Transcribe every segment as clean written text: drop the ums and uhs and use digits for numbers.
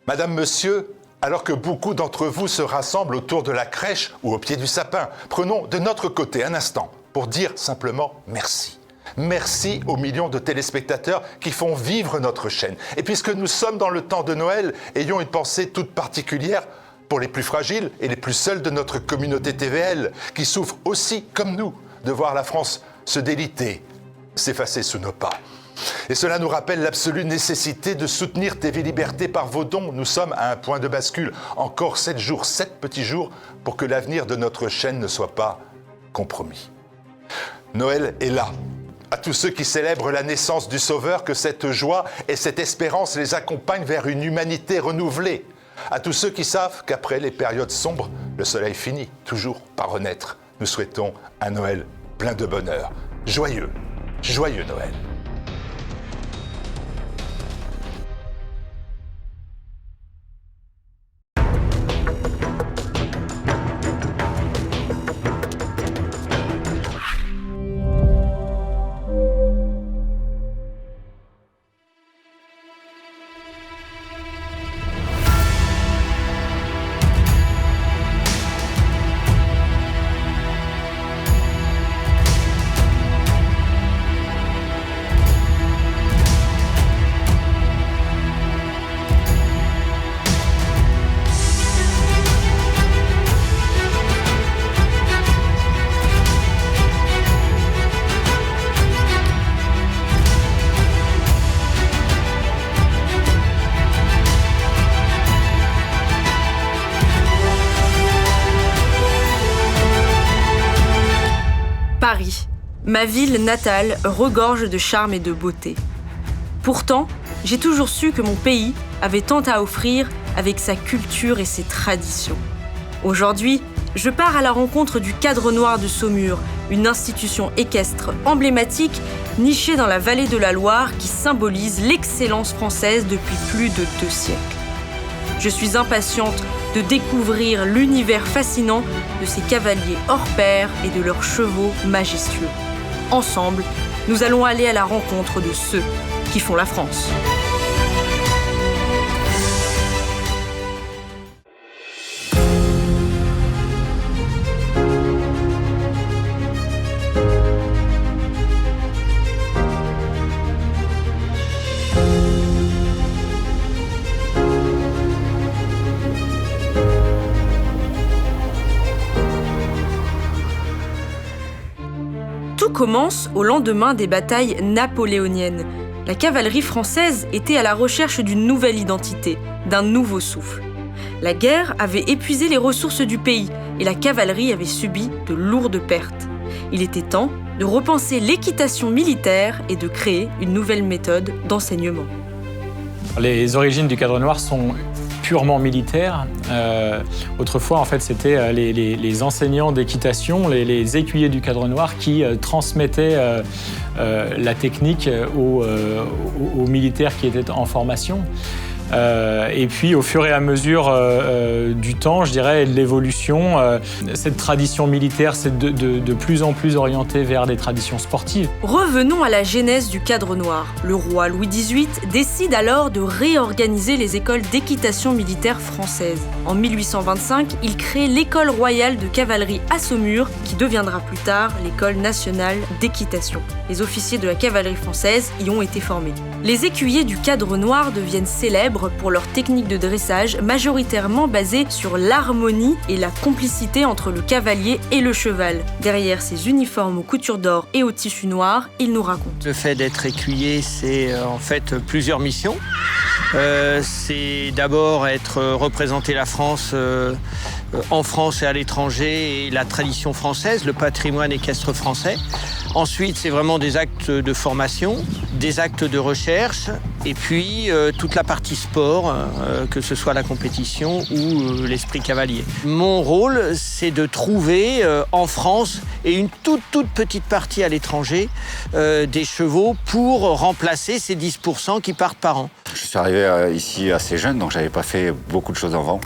Madame, monsieur, alors que beaucoup d'entre vous se rassemblent autour de la crèche ou au pied du sapin, prenons de notre côté un instant pour dire simplement merci. Merci aux millions de téléspectateurs qui font vivre notre chaîne. Et puisque nous sommes dans le temps de Noël, ayons une pensée toute particulière pour les plus fragiles et les plus seuls de notre communauté TVL, qui souffrent aussi, comme nous, de voir la France se déliter, s'effacer sous nos pas. Et cela nous rappelle l'absolue nécessité de soutenir TV Liberté par vos dons. Nous sommes à un point de bascule. Encore 7 jours, 7 petits jours, pour que l'avenir de notre chaîne ne soit pas compromis. Noël est là. À tous ceux qui célèbrent la naissance du Sauveur, que cette joie et cette espérance les accompagnent vers une humanité renouvelée. À tous ceux qui savent qu'après les périodes sombres, le soleil finit toujours par renaître. Nous souhaitons un Noël plein de bonheur. Joyeux, joyeux Noël. Paris, ma ville natale, regorge de charme et de beauté. Pourtant, j'ai toujours su que mon pays avait tant à offrir avec sa culture et ses traditions. Aujourd'hui, je pars à la rencontre du Cadre Noir de Saumur, une institution équestre emblématique nichée dans la vallée de la Loire qui symbolise l'excellence française depuis plus de 2 siècles. Je suis impatiente de découvrir l'univers fascinant de ces cavaliers hors pair et de leurs chevaux majestueux. Ensemble, nous allons aller à la rencontre de ceux qui font la France. Tout commence au lendemain des batailles napoléoniennes. La cavalerie française était à la recherche d'une nouvelle identité, d'un nouveau souffle. La guerre avait épuisé les ressources du pays et la cavalerie avait subi de lourdes pertes. Il était temps de repenser l'équitation militaire et de créer une nouvelle méthode d'enseignement. Les origines du Cadre Noir sont purement militaires. Autrefois, en fait, c'était les enseignants d'équitation, les écuyers du Cadre Noir qui transmettaient la technique aux militaires qui étaient en formation. Et puis, au fur et à mesure du temps, je dirais, et de l'évolution, cette tradition militaire s'est de plus en plus orientée vers des traditions sportives. Revenons à la genèse du Cadre Noir. Le roi Louis XVIII décide alors de réorganiser les écoles d'équitation militaire françaises. En 1825, il crée l'école royale de cavalerie à Saumur, qui deviendra plus tard l'école nationale d'équitation. Les officiers de la cavalerie française y ont été formés. Les écuyers du Cadre Noir deviennent célèbres pour leur technique de dressage majoritairement basée sur l'harmonie et la complicité entre le cavalier et le cheval. Derrière ces uniformes aux coutures d'or et au tissu noir, ils nous racontent. Le fait d'être écuyer, c'est en fait plusieurs missions. C'est d'abord représenter la France en France et à l'étranger et la tradition française, le patrimoine équestre français. Ensuite, c'est vraiment des actes de formation, des actes de recherche et puis toute la partie sport, que ce soit la compétition ou l'esprit cavalier. Mon rôle, c'est de trouver en France et une toute petite partie à l'étranger des chevaux pour remplacer ces 10% qui partent par an. Je suis arrivé ici assez jeune, donc j'avais pas fait beaucoup de choses avant.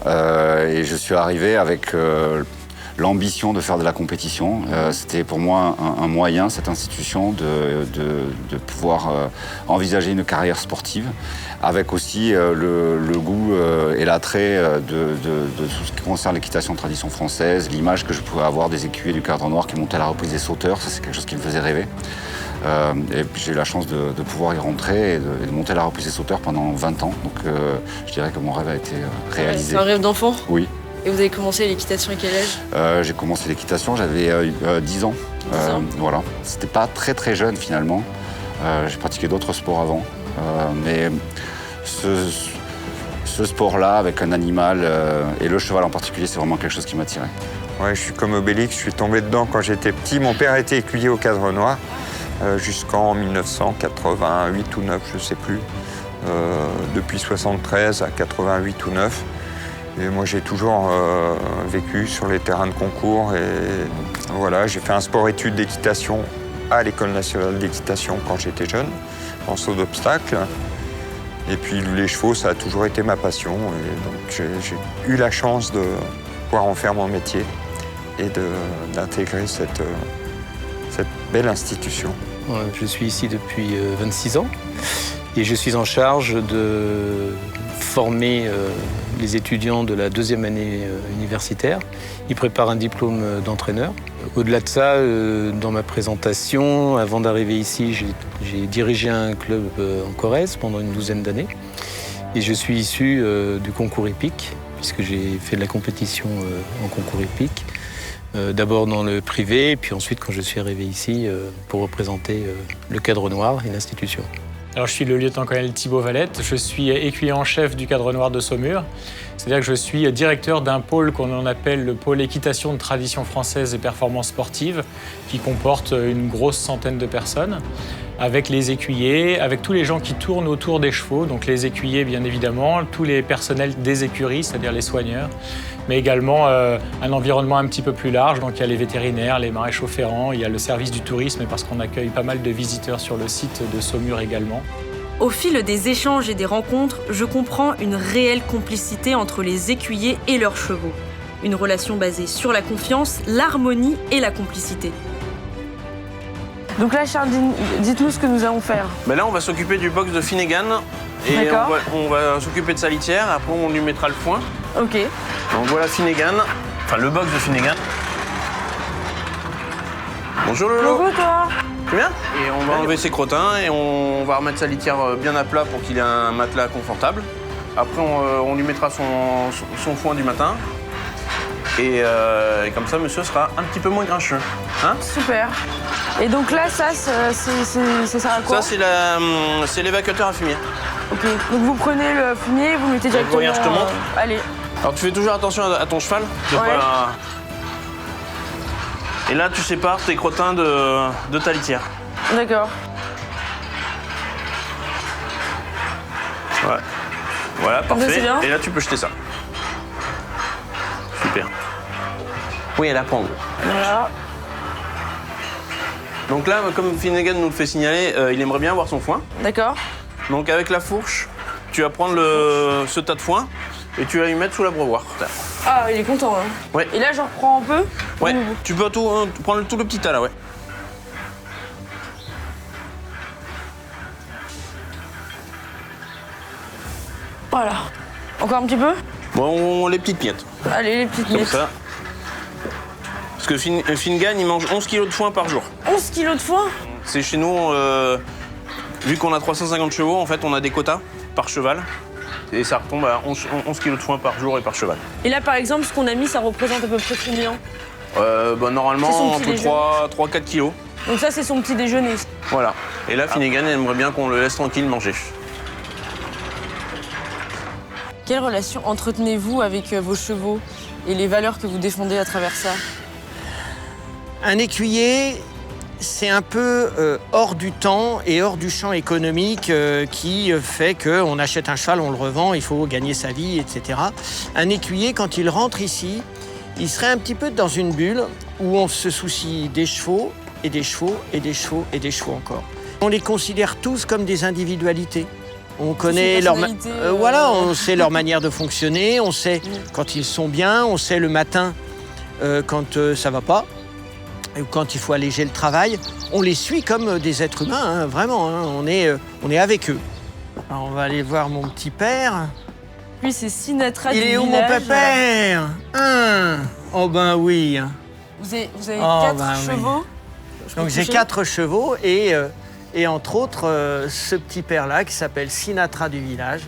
Et je suis arrivé avec l'ambition de faire de la compétition. C'était pour moi un moyen, cette institution, de pouvoir envisager une carrière sportive, avec aussi le goût et l'attrait de tout ce qui concerne l'équitation de tradition française, l'image que je pouvais avoir des écuyers du Cadre Noir qui montaient à la reprise des sauteurs, ça c'est quelque chose qui me faisait rêver. Et j'ai eu la chance de pouvoir y rentrer et de monter à la reprise des sauteurs pendant 20 ans. Donc je dirais que mon rêve a été réalisé. C'est un rêve d'enfant? Oui. Et vous avez commencé l'équitation à quel âge? J'ai commencé l'équitation, j'avais 10 ans. 10 ans. Voilà. C'était pas très jeune finalement. J'ai pratiqué d'autres sports avant. Mais ce sport-là, avec un animal, et le cheval en particulier, c'est vraiment quelque chose qui m'attirait. Ouais, je suis comme Obélix, je suis tombé dedans quand j'étais petit. Mon père était écuyer au Cadre Noir jusqu'en 1988 ou 9, je ne sais plus. Depuis 73 à 88 ou 9. Et moi, j'ai toujours vécu sur les terrains de concours. Et voilà, j'ai fait un sport-études d'équitation à l'École nationale d'équitation quand j'étais jeune, en saut d'obstacle. Et puis les chevaux, ça a toujours été ma passion. Et donc j'ai eu la chance de pouvoir en faire mon métier et d'intégrer cette belle institution. Je suis ici depuis 26 ans et je suis en charge de former les étudiants de la deuxième année universitaire. Ils préparent un diplôme d'entraîneur. Au-delà de ça, dans ma présentation, avant d'arriver ici, j'ai dirigé un club en Corrèze pendant une douzaine d'années. Et je suis issu du concours hippique, puisque j'ai fait de la compétition en concours hippique. D'abord dans le privé, puis ensuite quand je suis arrivé ici pour représenter le Cadre Noir et l'institution. Alors, je suis le lieutenant-colonel Thibaut Valette, je suis écuyer en chef du Cadre Noir de Saumur. C'est-à-dire que je suis directeur d'un pôle qu'on appelle le pôle équitation de tradition française et performance sportive, qui comporte une grosse centaine de personnes, avec les écuyers, avec tous les gens qui tournent autour des chevaux, donc les écuyers bien évidemment, tous les personnels des écuries, c'est-à-dire les soigneurs, mais également un environnement un petit peu plus large, donc il y a les vétérinaires, les maréchaux ferrants, il y a le service du tourisme, parce qu'on accueille pas mal de visiteurs sur le site de Saumur également. Au fil des échanges et des rencontres, je comprends une réelle complicité entre les écuyers et leurs chevaux. Une relation basée sur la confiance, l'harmonie et la complicité. Donc là, Charles, dites-nous ce que nous allons faire. Ben là, on va s'occuper du box de Finnegan et on va s'occuper de sa litière. Après, on lui mettra le foin. Ok. Donc voilà Finnegan, enfin le box de Finnegan. Bonjour Lolo. Coucou toi. Tu viens? Et on va enlever ses crottins et on va remettre sa litière bien à plat pour qu'il ait un matelas confortable. Après, on lui mettra son foin du matin. Et comme ça, monsieur sera un petit peu moins grincheux. Hein? Super. Et donc là, ça sert à quoi? Ça, c'est l'évacuateur à fumier. Ok. Donc vous prenez le fumier, vous le mettez directement... Regarde, je te montre. Allez. Alors tu fais toujours attention à ton cheval. Et là, tu sépares tes crottins de ta litière. D'accord. Ouais. Voilà, parfait. Bien. Et là, tu peux jeter ça. Super. Oui, elle apprend. Voilà. Donc là, comme Finnegan nous le fait signaler, il aimerait bien avoir son foin. D'accord. Donc avec la fourche, tu vas prendre ce tas de foin et tu vas lui mettre sous l'abreuvoir. Ah, il est content, hein. Ouais. Et là, j'en reprends un peu? Ouais, tu peux prendre tout le petit tas là, ouais. Voilà. Encore un petit peu? Bon, les petites miettes. Allez, les petites Comme miettes. ça. Parce que Finnegan, il mange 11 kilos de foin par jour. 11 kilos de foin? C'est chez nous, vu qu'on a 350 chevaux, en fait, on a des quotas par cheval. Et ça retombe à 11 kilos de foin par jour et par cheval. Et là, par exemple, ce qu'on a mis, ça représente à peu près combien? Normalement, un peu 3-4 kilos. Donc ça, c'est son petit déjeuner. Voilà. Et là, Finnegan, elle aimerait bien qu'on le laisse tranquille manger. Quelle relation entretenez-vous avec vos chevaux et les valeurs que vous défendez à travers ça? Un écuyer, c'est un peu hors du temps et hors du champ économique qui fait qu'on achète un cheval, on le revend, il faut gagner sa vie, etc. Un écuyer, quand il rentre ici, il serait un petit peu dans une bulle où on se soucie des chevaux et des chevaux et des chevaux et des chevaux encore. On les considère tous comme des individualités. On connaît on sait leur manière de fonctionner, on sait quand ils sont bien, on sait le matin quand ça va pas, ou quand il faut alléger le travail. On les suit comme des êtres humains, hein, vraiment, hein, on est avec eux. Alors on va aller voir mon petit père. Lui, c'est Sinatra Il du est où mon village. pépère? Oh ben oui. Vous avez Oh, 4 ben oui. chevaux. Donc j'ai 4 chevaux et entre autres ce petit père-là qui s'appelle Sinatra du village.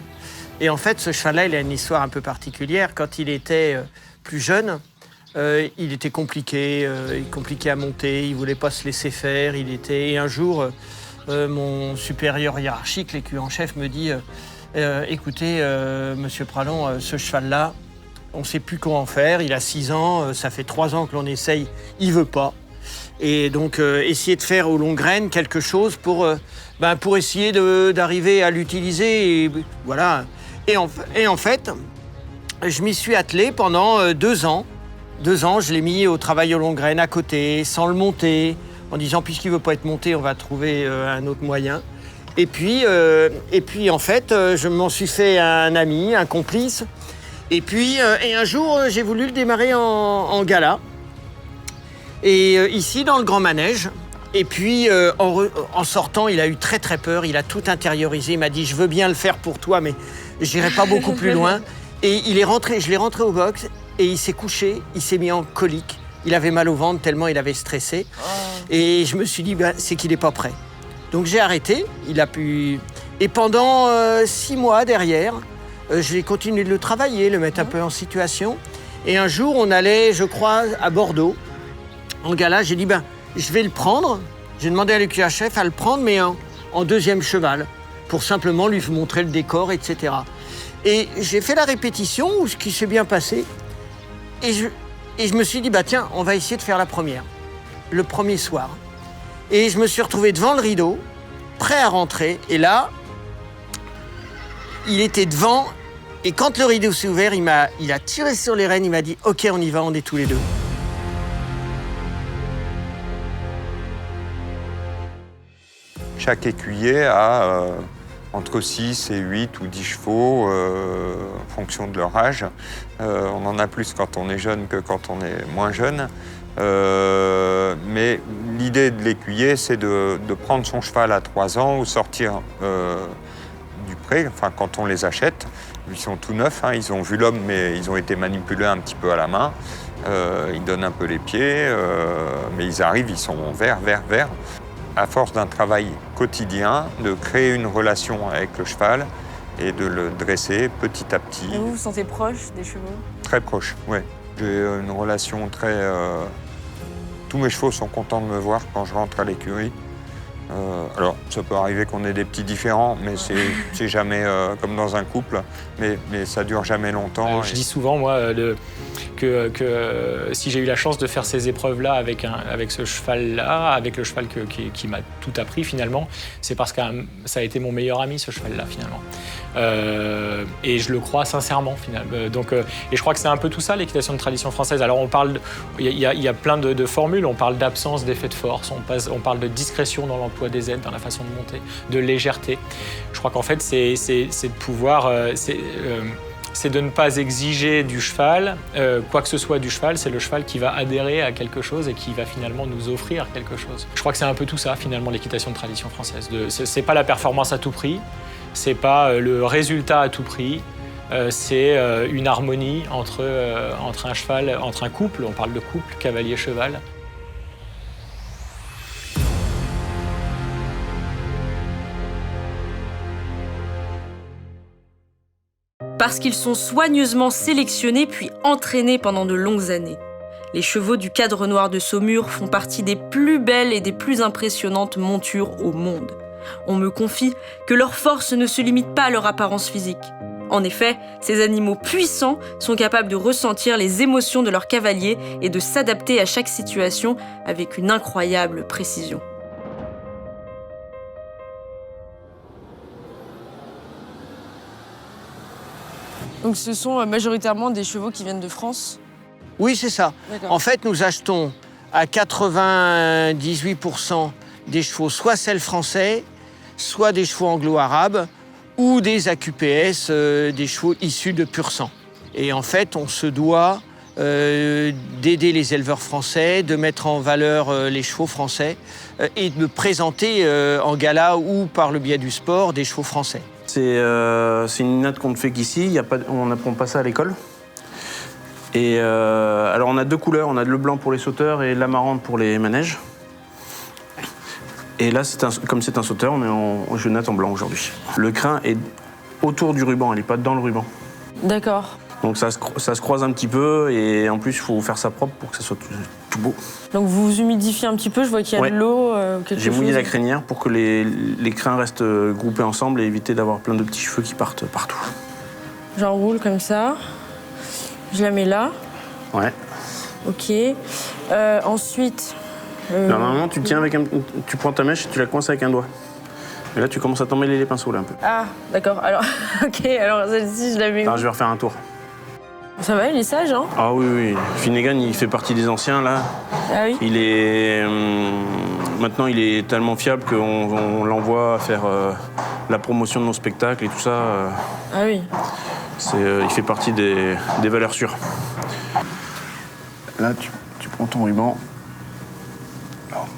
Et en fait, ce cheval-là, il a une histoire un peu particulière. Quand il était plus jeune, il était compliqué à monter, il voulait pas se laisser faire. Et un jour, mon supérieur hiérarchique, l'écu en chef, me dit écoutez, monsieur Pralon, ce cheval-là, on ne sait plus comment faire. Il a 6 ans, ça fait 3 ans que l'on essaye, il veut pas. Et donc, essayer de faire aux longues graines quelque chose pour essayer d'arriver à l'utiliser. Et voilà. Et en fait, je m'y suis attelé pendant 2 ans. 2 ans, je l'ai mis au travail aux longues graines à côté, sans le monter, en disant puisqu'il ne veut pas être monté, on va trouver un autre moyen. Et puis en fait, je m'en suis fait un ami, un complice. Et puis, un jour, j'ai voulu le démarrer en gala. Et ici, dans le grand manège. Et puis, en sortant, il a eu très très peur. Il a tout intériorisé. Il m'a dit, je veux bien le faire pour toi, mais j'irai pas beaucoup plus loin. Et il est rentré, je l'ai rentré au box. Et il s'est couché, il s'est mis en colique. Il avait mal au ventre tellement il avait stressé. Et je me suis dit, c'est qu'il n'est pas prêt. Donc j'ai arrêté. Il a pu... Et pendant 6 mois derrière, je vais continuer de le travailler, le mettre un peu en situation. Et un jour, on allait, je crois, à Bordeaux, en gala. J'ai dit, je vais le prendre. J'ai demandé à l'écu-chef à le prendre, mais en deuxième cheval, pour simplement lui montrer le décor, etc. Et j'ai fait la répétition, ce qui s'est bien passé. Et je me suis dit, tiens, on va essayer de faire la première, le premier soir. Et je me suis retrouvé devant le rideau, prêt à rentrer. Et là, il était devant. Et quand le rideau s'est ouvert, il a tiré sur les rênes, il m'a dit « Ok, on y va, on est tous les deux ». Chaque écuyer a entre 6 et 8 ou 10 chevaux en fonction de leur âge. On en a plus quand on est jeune que quand on est moins jeune. Mais l'idée de l'écuyer, c'est de prendre son cheval à 3 ans ou sortir du pré, enfin quand on les achète. Ils sont tout neufs, hein, ils ont vu l'homme, mais ils ont été manipulés un petit peu à la main. Ils donnent un peu les pieds, mais ils arrivent, ils sont verts. À force d'un travail quotidien, de créer une relation avec le cheval et de le dresser petit à petit. Et vous vous sentez proche des chevaux? Très proche, oui. J'ai une relation très... Tous mes chevaux sont contents de me voir quand je rentre à l'écurie. Alors, ça peut arriver qu'on ait des petits différends, mais c'est jamais comme dans un couple, mais ça dure jamais longtemps. Je dis souvent, moi, que si j'ai eu la chance de faire ces épreuves-là avec ce cheval-là, avec le cheval qui m'a tout appris finalement, c'est parce que ça a été mon meilleur ami, ce cheval-là, finalement. Et je le crois sincèrement, finalement. Et je crois que c'est un peu tout ça, l'équitation de tradition française. Alors, il y a plein de formules. On parle d'absence d'effet de force, on parle de discrétion dans l'emploi des aides, dans la façon de monter, de légèreté. Je crois qu'en fait, c'est de pouvoir... c'est de ne pas exiger du cheval, quoi que ce soit du cheval, c'est le cheval qui va adhérer à quelque chose et qui va finalement nous offrir quelque chose. Je crois que c'est un peu tout ça, finalement, l'équitation de tradition française. C'est pas la performance à tout prix, c'est pas le résultat à tout prix, c'est une harmonie entre un cheval, entre un couple, on parle de couple, cavalier-cheval. Parce qu'ils sont soigneusement sélectionnés puis entraînés pendant de longues années. Les chevaux du Cadre Noir de Saumur font partie des plus belles et des plus impressionnantes montures au monde. On me confie que leur force ne se limite pas à leur apparence physique. En effet, ces animaux puissants sont capables de ressentir les émotions de leurs cavaliers et de s'adapter à chaque situation avec une incroyable précision. Donc ce sont majoritairement des chevaux qui viennent de France? Oui, c'est ça. En fait, nous achetons à 98% des chevaux soit selles français, soit des chevaux anglo-arabes ou des AQPS, des chevaux issus de pur sang. Et en fait, on se doit d'aider les éleveurs français, de mettre en valeur les chevaux français et de présenter en gala ou par le biais du sport des chevaux français. C'est une natte qu'on ne fait qu'ici, on n'apprend pas ça à l'école. Et alors on a 2 couleurs, on a le blanc pour les sauteurs et l'amarante pour les manèges. Et là, comme c'est un sauteur, je natte en blanc aujourd'hui. Le crin est autour du ruban, elle n'est pas dans le ruban. D'accord. Donc ça se croise un petit peu et en plus il faut faire ça propre pour que ça soit tout beau. Donc vous humidifiez un petit peu, je vois qu'il y a de l'eau, quelque chose. J'ai mouillé la crinière pour que les crins restent groupés ensemble et éviter d'avoir plein de petits cheveux qui partent partout. J'enroule comme ça. Je la mets là. Ouais. Ok. Ensuite... Normalement, tu prends ta mèche et tu la coinces avec un doigt. Et là, tu commences à t'emmêler les pinceaux là un peu. Ah, d'accord. Alors, ok. Alors celle-ci, je la mets. Alors, je vais refaire un tour. Ça va, il est sage, hein? Ah oui, oui. Finnegan, il fait partie des anciens là. Ah oui. Il est maintenant, il est tellement fiable qu'on l'envoie faire la promotion de nos spectacles et tout ça. Ah oui. Il fait partie des valeurs sûres. Là, tu prends ton ruban. Alors,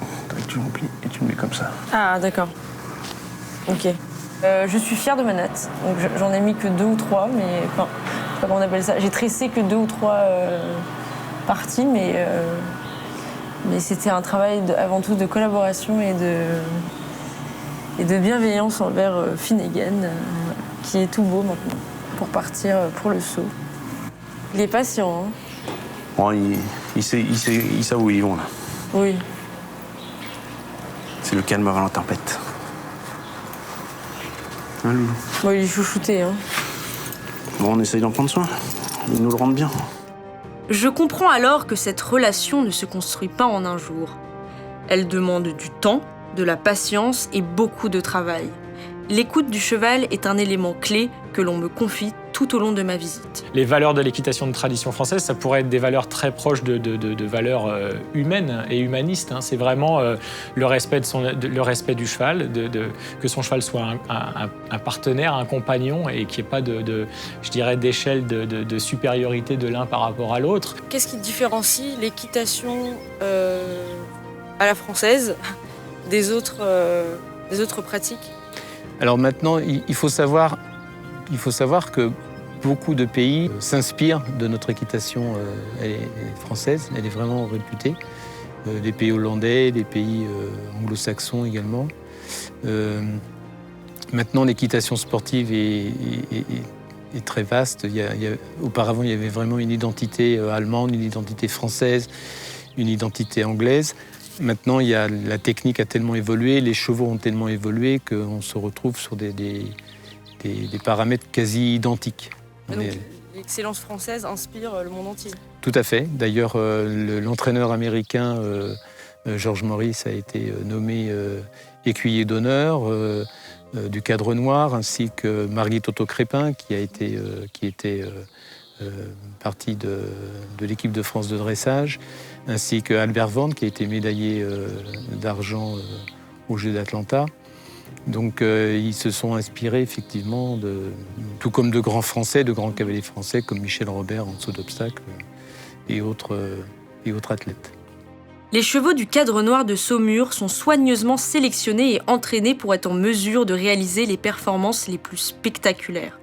tu remplis et tu le mets comme ça. Ah, d'accord. Ok. Je suis fière de ma natte. Donc j'en ai mis que 2 ou 3, mais enfin, comment on appelle ça? J'ai tressé que 2 ou 3 parties, mais c'était un travail avant tout de collaboration et de bienveillance envers Finnegan, qui est tout beau maintenant pour partir pour le saut. Il est patient, hein? Bon, il sait où ils vont là. Oui. C'est le calme avant la tempête. Hein, Loulou? Bon, il est chouchouté, hein. Bon, on essaye d'en prendre soin. Ils nous le rendent bien. Je comprends alors que cette relation ne se construit pas en un jour. Elle demande du temps, de la patience et beaucoup de travail. L'écoute du cheval est un élément clé que l'on me confie tout au long de ma visite. Les valeurs de l'équitation de tradition française, ça pourrait être des valeurs très proches de valeurs humaines et humanistes. Hein. C'est vraiment le respect du cheval, que son cheval soit un partenaire, un compagnon et qu'il n'y ait pas je dirais, d'échelle de supériorité de l'un par rapport à l'autre. Qu'est-ce qui différencie l'équitation à la française des autres pratiques? Alors maintenant, il faut savoir que beaucoup de pays s'inspirent de notre équitation française. Elle est vraiment réputée. Des pays hollandais, des pays anglo-saxons également. Maintenant, l'équitation sportive est très vaste. Auparavant, il y avait vraiment une identité allemande, une identité française, une identité anglaise. Maintenant, la technique a tellement évolué, les chevaux ont tellement évolué qu'on se retrouve sur des paramètres quasi identiques. Donc, l'excellence française inspire le monde entier. Tout à fait. D'ailleurs, l'entraîneur américain George Morris a été nommé écuyer d'honneur du Cadre Noir, ainsi que Margit Otto-Crépin, qui était partie de l'équipe de France de dressage, ainsi que Albert Vorn, qui a été médaillé d'argent aux Jeux d'Atlanta. Donc ils se sont inspirés effectivement, tout comme de grands Français, de grands cavaliers français comme Michel Robert en saut d'obstacle et autres athlètes. Les chevaux du Cadre Noir de Saumur sont soigneusement sélectionnés et entraînés pour être en mesure de réaliser les performances les plus spectaculaires.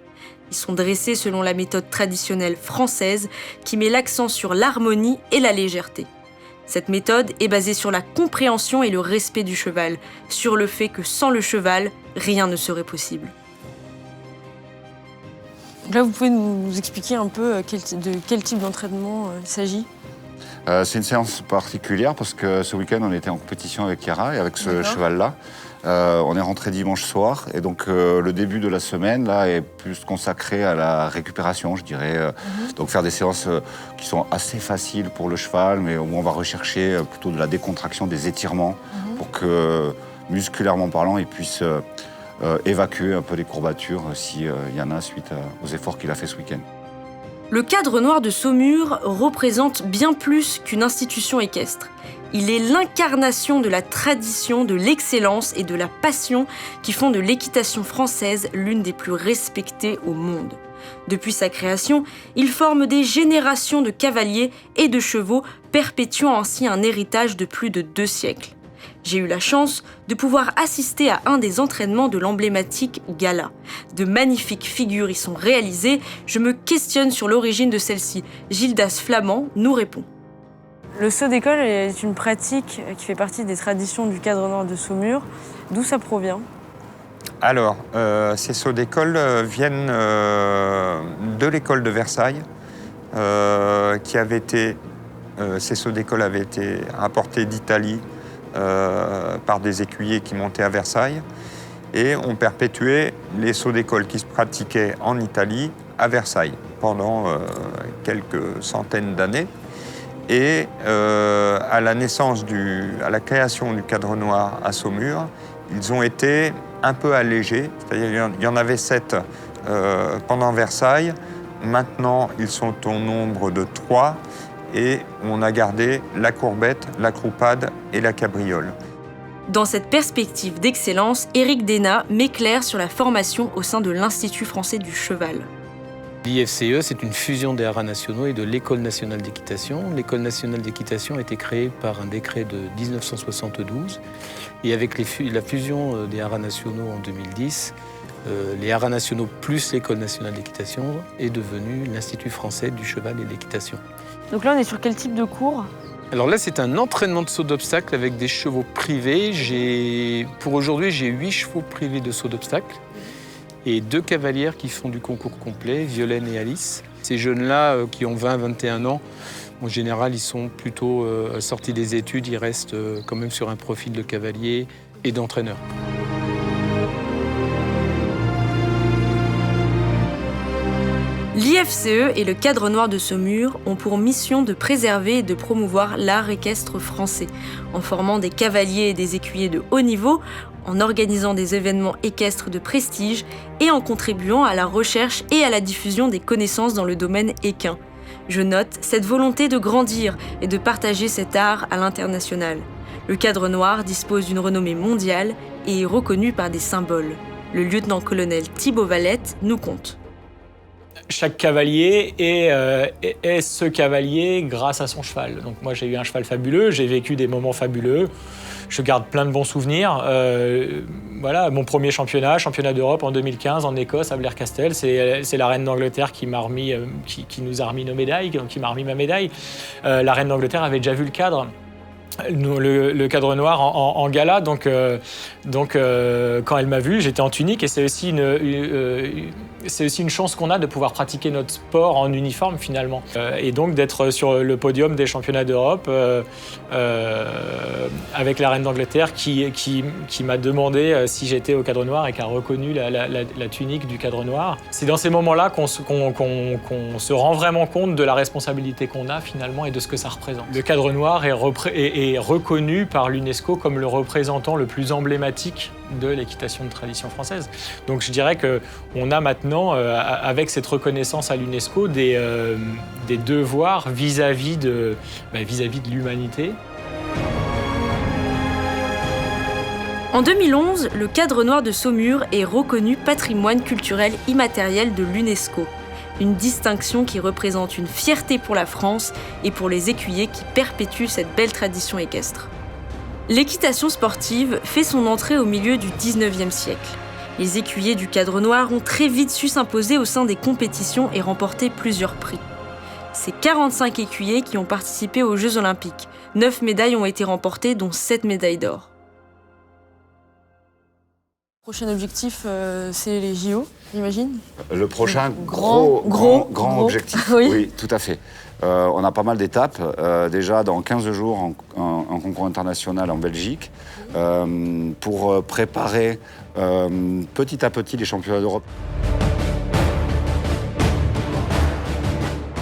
Ils sont dressés selon la méthode traditionnelle française qui met l'accent sur l'harmonie et la légèreté. Cette méthode est basée sur la compréhension et le respect du cheval, sur le fait que sans le cheval, rien ne serait possible. Là, vous pouvez nous expliquer un peu de quel type d'entraînement il s'agit? C'est une séance particulière parce que ce week-end, on était en compétition avec Chiara et avec ce cheval-là. On est rentré dimanche soir et donc le début de la semaine là, est plus consacré à la récupération, je dirais. Donc faire des séances qui sont assez faciles pour le cheval, mais où on va rechercher plutôt de la décontraction, des étirements pour que, musculairement parlant, il puisse évacuer un peu les courbatures s'il y en a suite aux efforts qu'il a fait ce week-end. Le Cadre Noir de Saumur représente bien plus qu'une institution équestre. Il est l'incarnation de la tradition, de l'excellence et de la passion qui font de l'équitation française l'une des plus respectées au monde. Depuis sa création, il forme des générations de cavaliers et de chevaux, perpétuant ainsi un héritage de plus de 2 siècles. J'ai eu la chance de pouvoir assister à un des entraînements de l'emblématique gala. De magnifiques figures y sont réalisées, je me questionne sur l'origine de celle-ci. Gildas Flamand nous répond. Le saut d'école est une pratique qui fait partie des traditions du cadre noir de Saumur. D'où ça provient ? Alors, ces sauts d'école viennent de l'école de Versailles, ces sauts d'école avaient été rapportés d'Italie par des écuyers qui montaient à Versailles et ont perpétué les sauts d'école qui se pratiquaient en Italie à Versailles pendant quelques centaines d'années. Et à la création du cadre noir à Saumur, ils ont été un peu allégés, c'est-à-dire il y en avait 7 pendant Versailles. Maintenant, ils sont au nombre de 3 et on a gardé la courbette, la croupade et la cabriole. Dans cette perspective d'excellence, Éric Dénat m'éclaire sur la formation au sein de l'Institut français du cheval. L'IFCE, c'est une fusion des haras nationaux et de l'École nationale d'équitation. L'École nationale d'équitation a été créée par un décret de 1972. Et avec la fusion des haras nationaux en 2010, les haras nationaux plus l'École nationale d'équitation est devenu l'Institut français du cheval et de l'équitation. Donc là, on est sur quel type de cours ? Alors là, c'est un entraînement de saut d'obstacle avec des chevaux privés. Pour aujourd'hui, j'ai 8 chevaux privés de saut d'obstacle et 2 cavalières qui font du concours complet, Violaine et Alice. Ces jeunes-là, qui ont 20-21 ans, en général, ils sont plutôt sortis des études, ils restent quand même sur un profil de cavalier et d'entraîneur. L'IFCE et le cadre noir de Saumur ont pour mission de préserver et de promouvoir l'art équestre français, en formant des cavaliers et des écuyers de haut niveau, en organisant des événements équestres de prestige et en contribuant à la recherche et à la diffusion des connaissances dans le domaine équin. Je note cette volonté de grandir et de partager cet art à l'international. Le cadre noir dispose d'une renommée mondiale et est reconnu par des symboles. Le lieutenant-colonel Thibaut Valette nous conte. Chaque cavalier est ce cavalier grâce à son cheval. Donc moi, j'ai eu un cheval fabuleux, j'ai vécu des moments fabuleux. Je garde plein de bons souvenirs. Voilà, mon premier championnat d'Europe en 2015 en Écosse, à Blair-Castell. C'est la reine d'Angleterre qui nous a remis nos médailles, qui m'a remis ma médaille. La reine d'Angleterre avait déjà vu le cadre. Le cadre noir en gala, donc quand elle m'a vu, j'étais en tunique et c'est aussi une chance qu'on a de pouvoir pratiquer notre sport en uniforme finalement et donc d'être sur le podium des championnats d'Europe avec la reine d'Angleterre qui m'a demandé si j'étais au cadre noir et qui a reconnu la tunique du cadre noir. C'est dans ces moments-là qu'on se rend vraiment compte de la responsabilité qu'on a finalement et de ce que ça représente. Le cadre noir est reconnu par l'UNESCO comme le représentant le plus emblématique de l'équitation de tradition française. Donc je dirais qu'on a maintenant, avec cette reconnaissance à l'UNESCO, des devoirs vis-à-vis de l'humanité. En 2011, le cadre noir de Saumur est reconnu patrimoine culturel immatériel de l'UNESCO. Une distinction qui représente une fierté pour la France et pour les écuyers qui perpétuent cette belle tradition équestre. L'équitation sportive fait son entrée au milieu du 19e siècle. Les écuyers du cadre noir ont très vite su s'imposer au sein des compétitions et remporter plusieurs prix. C'est 45 écuyers qui ont participé aux Jeux Olympiques. 9 médailles ont été remportées, dont 7 médailles d'or. Le prochain objectif, c'est les JO, j'imagine. Le prochain Gros objectif, oui, tout à fait. On a pas mal d'étapes. Déjà, dans 15 jours, un concours international en Belgique pour préparer petit à petit les championnats d'Europe.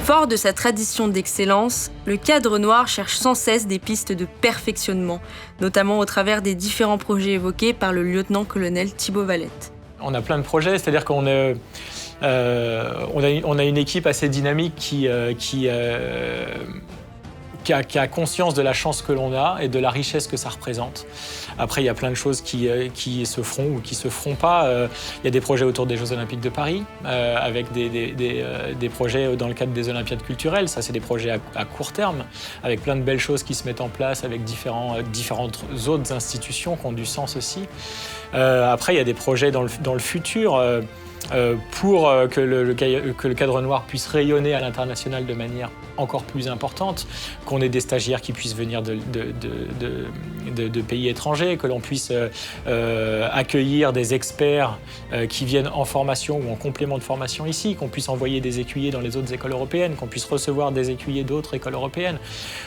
Fort de sa tradition d'excellence, le cadre noir cherche sans cesse des pistes de perfectionnement, notamment au travers des différents projets évoqués par le lieutenant-colonel Thibaut Valette. On a plein de projets, c'est-à-dire qu'on a une équipe assez dynamique qui qui a conscience de la chance que l'on a et de la richesse que ça représente. Après, il y a plein de choses qui se feront ou qui se feront pas. Il y a des projets autour des Jeux Olympiques de Paris, avec des projets dans le cadre des Olympiades culturelles. Ça, c'est des projets à court terme, avec plein de belles choses qui se mettent en place, avec différentes autres institutions qui ont du sens aussi. Après, il y a des projets dans le futur. Pour que le Cadre Noir puisse rayonner à l'international de manière encore plus importante, qu'on ait des stagiaires qui puissent venir de pays étrangers, que l'on puisse accueillir des experts qui viennent en formation ou en complément de formation ici, qu'on puisse envoyer des écuyers dans les autres écoles européennes, qu'on puisse recevoir des écuyers d'autres écoles européennes,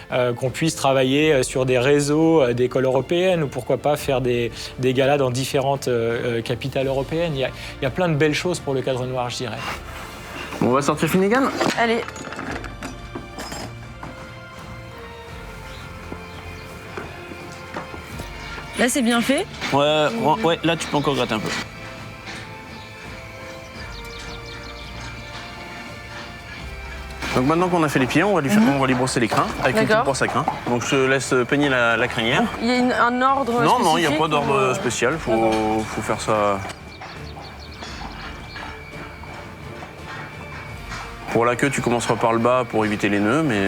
qu'on puisse travailler sur des réseaux d'écoles européennes ou pourquoi pas faire des galas dans différentes capitales européennes. Il y a plein de belles choses pour le Cadre Noir, je dirais. Bon, on va sortir Finnegan. Allez. Là, c'est bien fait. Ouais, là, tu peux encore gratter un peu. Donc maintenant qu'on a fait les pieds, on va lui brosser les crins avec une petite brosse à crins. Donc je te laisse peigner la crinière. Il y a un ordre spécifique? Non, il n'y a pas d'ordre spécial. Faut faire ça. Pour la queue, tu commenceras par le bas pour éviter les nœuds, mais...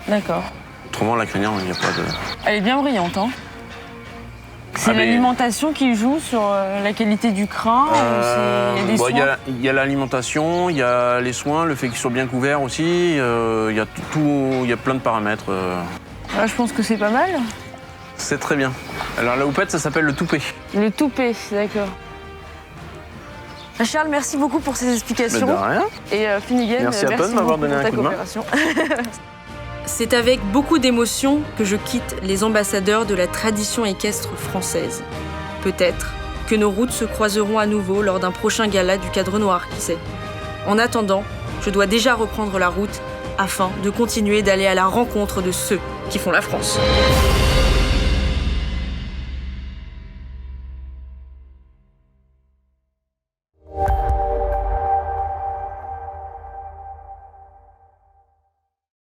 D'accord. Autrement, la crinière, il n'y a pas de... Elle est bien brillante, hein. C'est l'alimentation qui joue sur la qualité du crin Il y a l'alimentation, il y a les soins, le fait qu'ils soient bien couverts aussi. Il y a plein de paramètres. Là, je pense que c'est pas mal. C'est très bien. Alors la houppette, ça s'appelle le toupet. Le toupet, d'accord. Charles, merci beaucoup pour ces explications. Mais de rien. Et Finnegan, merci à toi de m'avoir donné un coup de main. C'est avec beaucoup d'émotion que je quitte les ambassadeurs de la tradition équestre française. Peut-être que nos routes se croiseront à nouveau lors d'un prochain gala du Cadre Noir, qui sait. En attendant, je dois déjà reprendre la route afin de continuer d'aller à la rencontre de ceux qui font la France.